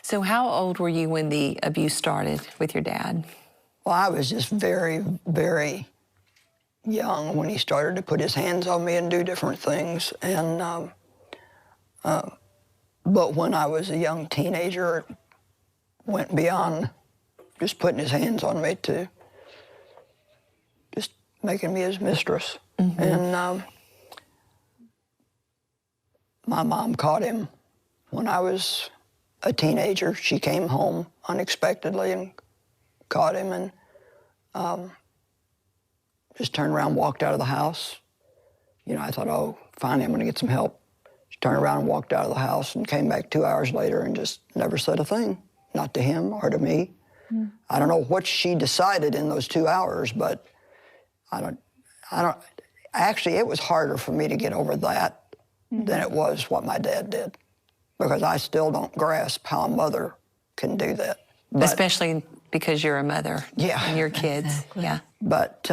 So how old were you when the abuse started with your dad? Well, I was just very, very young when he started to put his hands on me and do different things. And but when I was a young teenager, it went beyond just putting his hands on me to just making me his mistress. And my mom caught him when I was a teenager. She came home unexpectedly and caught him, and just turned around and walked out of the house. You know, I thought, oh, finally I'm gonna get some help. She turned around and walked out of the house and came back 2 hours later and just never said a thing, not to him or to me. I don't know what she decided in those 2 hours, but actually it was harder for me to get over that than it was what my dad did, because I still don't grasp how a mother can do that. But, especially because you're a mother. Yeah. And your kids. Exactly. Yeah. But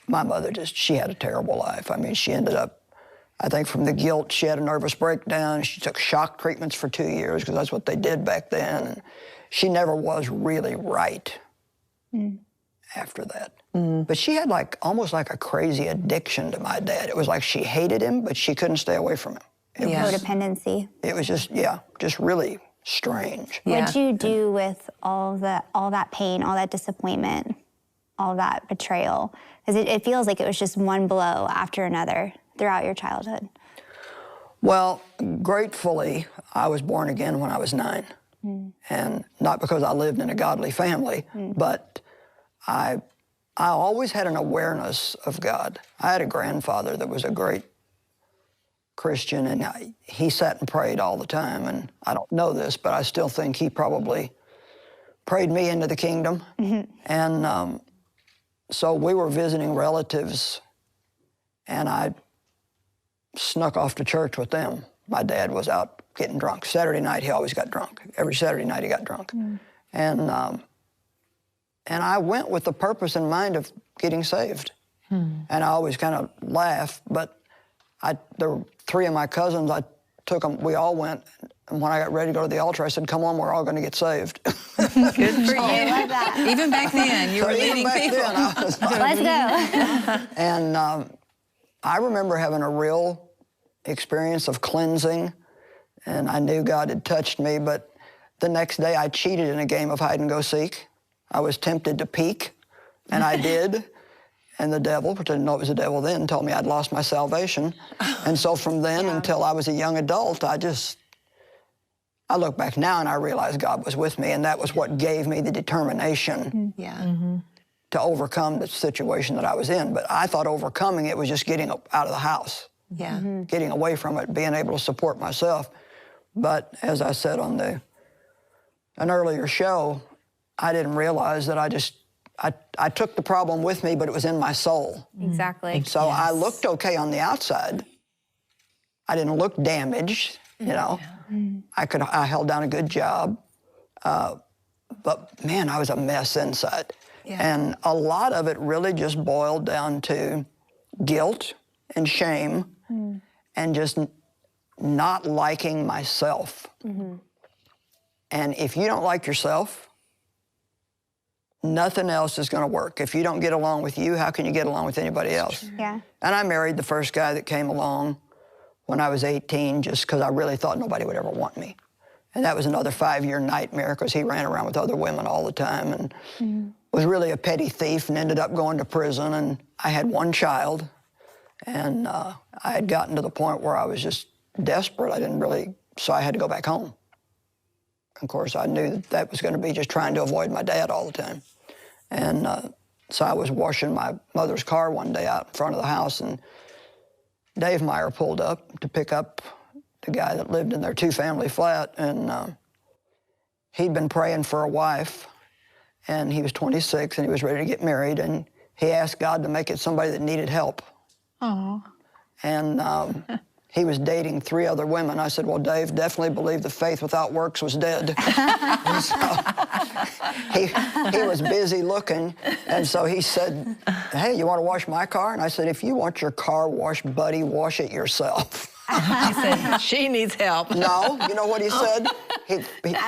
my mother she had a terrible life. I mean, she ended up, I think from the guilt, she had a nervous breakdown. She took shock treatments for 2 years because that's what they did back then. And she never was really right after that. But she had almost like a crazy addiction to my dad. It was like she hated him, but she couldn't stay away from him. Codependency. It was just, just really strange. Yeah. What'd you do with all that pain, all that disappointment, all that betrayal? Because it feels like it was just one blow after another throughout your childhood. Well, gratefully, I was born again when I was 9. And not because I lived in a godly family, but I always had an awareness of God. I had a grandfather that was a great Christian, and he sat and prayed all the time. And I don't know this, but I still think he probably prayed me into the kingdom. And so we were visiting relatives, and I snuck off to church with them. My dad was out getting drunk. Saturday night, he always got drunk. Every Saturday night, he got drunk. And I went with the purpose in mind of getting saved. And I always kind of laugh, but there were 3 of my cousins, I took them, we all went, and when I got ready to go to the altar, I said, come on, we're all gonna get saved. Good for you. I love that. Even back then, you were leading people. Then, I was like, Let's go. and I remember having a real experience of cleansing, and I knew God had touched me, but the next day I cheated in a game of hide and go seek. I was tempted to peek, and I did. And the devil, which I didn't know it was the devil then, told me I'd lost my salvation. And so from then until I was a young adult, I look back now and I realize God was with me, and that was what gave me the determination to overcome the situation that I was in. But I thought overcoming it was just getting out of the house, getting away from it, being able to support myself. But as I said on an earlier show, I didn't realize that I took the problem with me, but it was in my soul. Exactly. So I looked okay on the outside. I didn't look damaged, you know. I held down a good job. But man, I was a mess inside. And a lot of it really just boiled down to guilt and shame and just not liking myself. And if you don't like yourself, nothing else is going to work. If you don't get along with you, how can you get along with anybody else? Yeah. And I married the first guy that came along when I was 18, just because I really thought nobody would ever want me. And that was another 5-year nightmare, because he ran around with other women all the time and was really a petty thief and ended up going to prison. And I had 1 child, and I had gotten to the point where I was just desperate. So I had to go back home. Of course, I knew that was going to be just trying to avoid my dad all the time. And so I was washing my mother's car one day out in front of the house, and Dave Meyer pulled up to pick up the guy that lived in their 2-family flat, and he'd been praying for a wife, and he was 26, and he was ready to get married, and he asked God to make it somebody that needed help. Oh. And he was dating 3 other women. I said, well, Dave definitely believed that faith without works was dead. And so he was busy looking, and so he said, hey, you want to wash my car? And I said, if you want your car washed, buddy, wash it yourself. He said, she needs help. No, you know what he said? He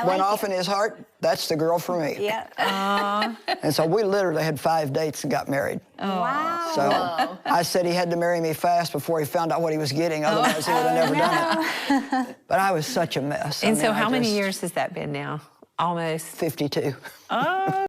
went off in his heart, that's the girl for me. Yep. And so we literally had 5 dates and got married. Wow. So I said he had to marry me fast before he found out what he was getting, otherwise he would have never done it. But I was such a mess. And so how many years has that been now? Almost 52. Oh.